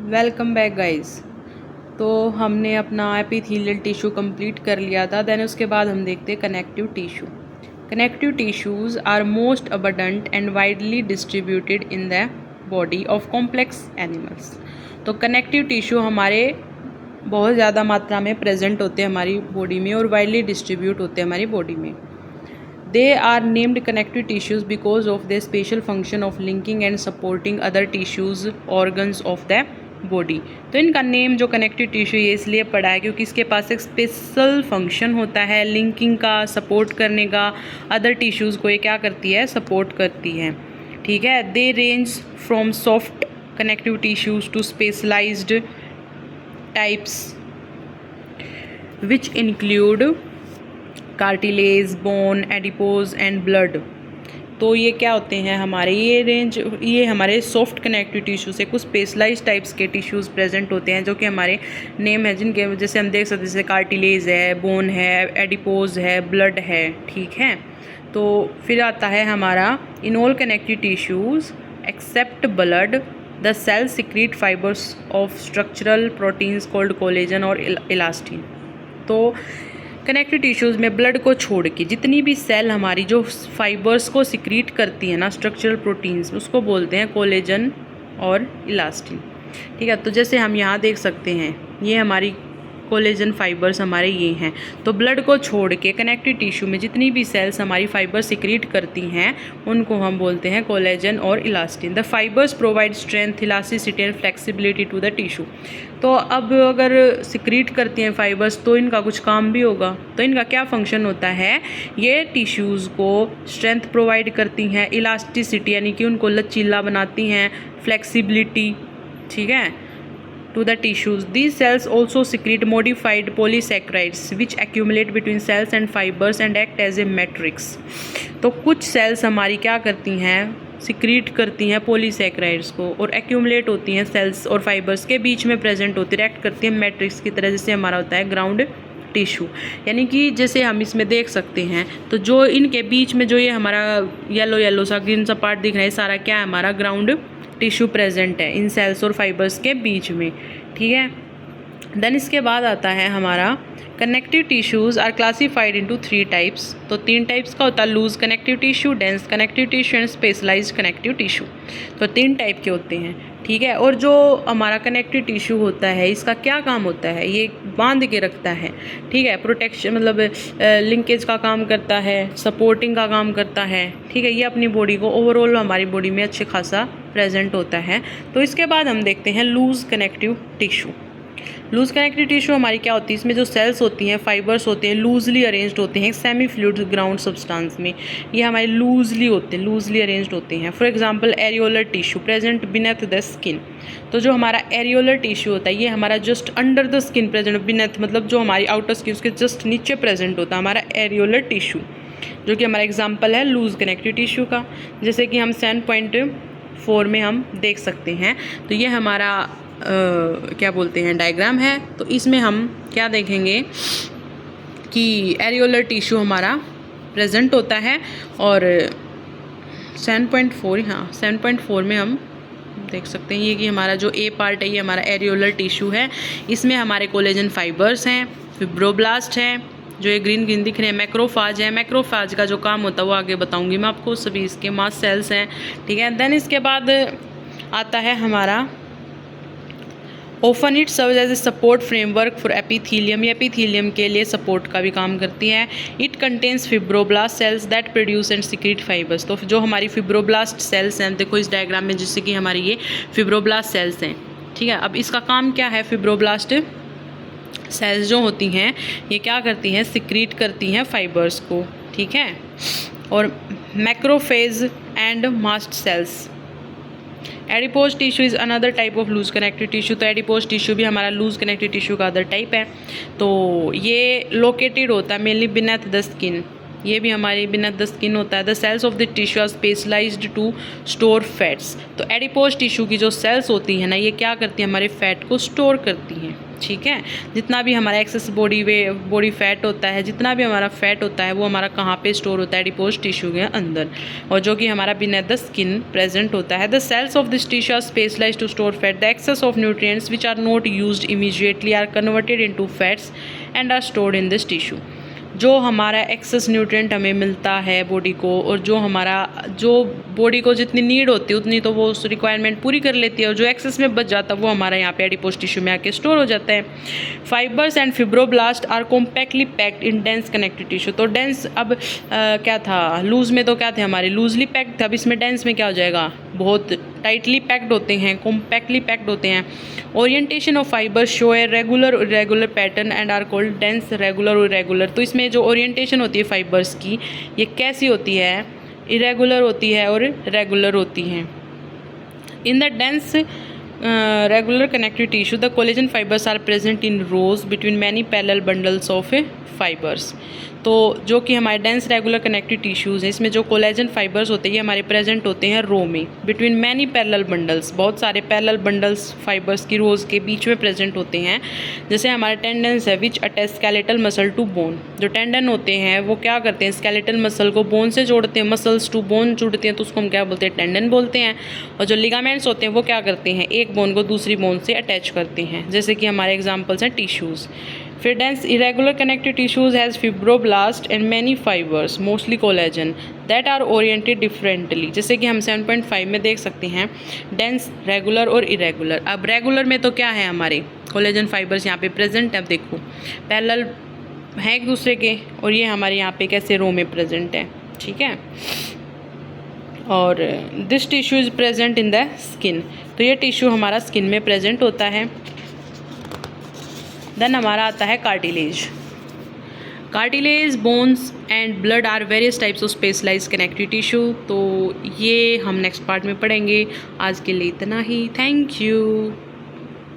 Welcome back guys. तो हमने अपना एपिथेलियल टिश्यू कंप्लीट कर लिया था। देन उसके बाद हम देखते हैं connective tissue. Connective tissues are most abundant and widely distributed in the body of complex animals. तो कनेक्टिव टिश्यू हमारे बहुत ज़्यादा मात्रा में प्रेजेंट होते हैं हमारी बॉडी में और वाइडली डिस्ट्रीब्यूट होते हैं हमारी बॉडी में। They are named connective tissues because of their special function of linking and supporting other tissues, organs of the body। तो इनका नेम जो कनेक्टिव टिश्यू ये इसलिए पड़ा है क्योंकि इसके पास एक स्पेशल फंक्शन होता है लिंकिंग का, सपोर्ट करने का। अदर टिश्यूज़ को ये क्या करती है, सपोर्ट करती है। ठीक है। They range from soft connective tissues to specialised types which include cartilage, bone, adipose and blood. तो ये क्या होते हैं हमारे ये हमारे सॉफ्ट कनेक्टिव टिश्यू से कुछ स्पेशलाइज्ड टाइप्स के टिश्यूज़ प्रेजेंट होते हैं जो कि हमारे नेम है जिनके जैसे हम देख सकते हैं, जैसे कार्टिलेज है, बोन है, एडिपोज है, ब्लड है। ठीक है। तो फिर आता है हमारा in all connective tissues except blood the cell secrete fibres of structural proteins called collagen और इलास्टिन। तो कनेक्टिव टिश्यूज़ में ब्लड को छोड़ के जितनी भी सेल हमारी जो फाइबर्स को सिक्रीट करती है ना, स्ट्रक्चरल प्रोटीन्स, उसको बोलते हैं कोलेजन और इलास्टिन। ठीक है। तो जैसे हम यहाँ देख सकते हैं ये हमारी कोलेजन फाइबर्स हमारे ये हैं। तो ब्लड को छोड़ के कनेक्टिव टिश्यू में जितनी भी सेल्स हमारी फाइबर सिक्रीट करती हैं उनको हम बोलते हैं कोलेजन और elastin. The fibres provide strength, elasticity and flexibility to the tissue. तो अब अगर सिक्रीट करती हैं फाइबर्स तो इनका कुछ काम भी होगा। तो इनका क्या फंक्शन होता है, ये टिश्यूज़ को स्ट्रेंथ प्रोवाइड करती हैं, इलास्टिसिटी यानी कि उनको लचीला बनाती हैं, फ्लेक्सिबिलिटी। ठीक है, to the tissues. These cells also secrete modified polysaccharides which accumulate between cells and fibers and act as a matrix। तो कुछ सेल्स हमारी क्या करती हैं, सिक्रीट करती हैं पॉलीसैकेराइड्स को और एक्यूमुलेट होती हैं सेल्स और फाइबर्स के बीच में प्रेजेंट होती है, एक्ट करती हैं मैट्रिक्स की तरह, जैसे हमारा होता है ग्राउंड टिश्यू। यानी कि जैसे हम इसमें देख सकते हैं तो जो इनके बीच में जो ये हमारा येलो सा ग्रीन सा पार्ट दिख रहा है, सारा क्या है, हमारा ग्राउंड टिश्यू प्रेजेंट है इन सेल्स और फाइबर्स के बीच में। ठीक है। देन इसके बाद आता है हमारा connective tissues are classified into 3 types. तो 3 टाइप्स का होता है, loose connective tissue, dense connective tissue and specialised connective tissue. तो 3 टाइप के होते हैं। ठीक है। और जो हमारा कनेक्टिव टिश्यू होता है इसका क्या काम होता है, ये बांध के रखता है। ठीक है। प्रोटेक्शन मतलब लिंकेज का काम करता है, सपोर्टिंग का काम करता है। ठीक है। ये अपनी बॉडी को ओवरऑल हमारी बॉडी में अच्छे खासा प्रेजेंट होता है। तो इसके बाद हम देखते हैं loose connective tissue. Loose connective tissue हमारी क्या होती है, इसमें जो सेल्स होती हैं, फाइबर्स होते हैं, लूजली अरेंज्ड होते हैं सेमी फ्लूइड ग्राउंड सब्सटेंस में। ये हमारे लूजली होते हैं, लूजली अरेंज्ड होते हैं। For example areolar tissue present beneath the skin. तो जो हमारा एरियोलर टिश्यू होता है ये हमारा just under the skin present, beneath मतलब जो हमारी आउटर स्किन उसके जस्ट नीचे प्रेजेंट होता है हमारा एरियोलर टिश्यू, जो कि हमारा एग्जाम्पल है लूज कनेक्टिव टिश्यू का, जैसे कि हम 7.4 में हम देख सकते हैं। तो ये हमारा क्या बोलते हैं डायग्राम है। तो इसमें हम क्या देखेंगे कि एरियोलर टिश्यू हमारा प्रेजेंट होता है और 7.4 में हम देख सकते हैं ये कि हमारा जो ए पार्ट है ये हमारा एरियोलर टिश्यू है। इसमें हमारे कोलेजन फाइबर्स हैं, फिब्रोब्लास्ट हैं, जो ये ग्रीन दिख रहे हैं, मैक्रोफाज है। मैक्रोफाज का जो काम होता है वो आगे बताऊंगी मैं आपको। सभी इसके मास्ट सेल्स हैं। ठीक है। देन इसके बाद आता है हमारा often it serve as a support framework for epithelium. ये एपिथीलियम के लिए सपोर्ट का भी काम करती है। It contains fibroblast cells that produce and secrete fibres. तो जो हमारी फिब्रोब्लास्ट सेल्स हैं, देखो इस डायग्राम में, जिससे कि हमारी ये फिब्रोब्लास्ट सेल्स हैं। ठीक है। अब इसका काम क्या है, फिब्रोब्लास्ट सेल्स जो होती हैं ये क्या करती हैं, सिक्रीट करती हैं फाइबर्स को। ठीक है। और macrophage and mast cells. Adipose tissue is another type of loose connective tissue. तो एडिपोज टिश्यू भी हमारा लूज कनेक्टिव टिश्यू का अदर टाइप है। तो ये लोकेटेड होता है मेनली बिनेथ द स्किन। ये भी हमारी बिनेथ द स्किन होता है। The cells of the tissue are specialised to store fats. तो एडिपोज टिश्यू की जो सेल्स होती हैं ना, ये क्या करती हैं, हमारे फैट को स्टोर करती हैं। ठीक है। जितना भी हमारा एक्सेस बॉडी फैट होता है, जितना भी हमारा फैट होता है वो हमारा कहाँ पे स्टोर होता है, एडिपोज टिश्यू के अंदर, और जो कि हमारा बिना द स्किन प्रेजेंट होता है। The cells of this tissue are specialised to store fat. The excess of nutrients which are not used immediately are converted into fats and are stored in this tissue. जो हमारा access nutrient हमें मिलता है body को, और जो body को जितनी नीड होती है उतनी तो वो उस रिक्वायरमेंट पूरी कर लेती है, और जो एक्सेस में बच जाता है वो हमारा यहाँ पे एडिपोज टिश्यू में आके स्टोर हो जाता है। Fibres and fibroblast are compactly packed in dense connective tissue. तो डेंस अब क्या था, लूज में तो क्या थे हमारे, लूजली पैक्ड था। अब इसमें डेंस में क्या हो जाएगा, बहुत टाइटली पैक्ड होते हैं, कॉम्पैक्टली पैक्ड होते हैं। Orientation of fibre show a regular irregular pattern and are called dense, regular और इरेगुलर। तो इसमें जो ओरिएंटेशन होती है फाइबर्स की, ये कैसी होती है, इरेगुलर होती है और रेगुलर होती हैं। In the dense regular connective tissue the collagen fibres are present in rows between many parallel bundles of fibres. तो जो कि हमारे डेंस रेगुलर कनेक्टिव टिश्यूज़ हैं, इसमें जो कोलेजन फाइबर्स होते हैं ये हमारे प्रेजेंट होते हैं रो में, बिटवीन मैनी पैरेलल बंडल्स, बहुत सारे पैरेलल बंडल्स फाइबर्स की रोज के बीच में प्रेजेंट होते हैं। जैसे हमारे टेंडन्स है which attach skeletal muscle to bone. जो टेंडन होते हैं वो क्या करते हैं, स्केलेटल मसल को बोन से जोड़ते हैं, मसल्स टू बोन जुड़ते हैं, तो उसको हम क्या बोलते हैं, टेंडन बोलते हैं। और जो लिगामेंट्स होते हैं वो क्या करते हैं, एक बोन को दूसरी बोन से अटैच करते हैं, जैसे कि हमारे एग्जाम्पल्स हैं टिश्यूज़। फिर dense irregular connective tissues has fibroblast and many fibres mostly collagen that are oriented differently. जैसे कि हम 7.5 में देख सकते हैं डेंस, रेगुलर और इरेगुलर। अब रेगुलर में तो क्या है, हमारे कोलेजन फाइबर्स यहाँ पे प्रेजेंट है। अब देखो पैरेलल हैं एक दूसरे के, और ये हमारे यहाँ पे कैसे रो में प्रेजेंट है, ठीक है। और this tissue is present in the skin. तो ये टिश्यू हमारा स्किन में प्रेजेंट होता है। देन हमारा आता है cartilage. Cartilage, bones and blood are various types of specialise connective tissue. तो ये हम नेक्स्ट पार्ट में पढ़ेंगे। आज के लिए इतना ही। Thank you.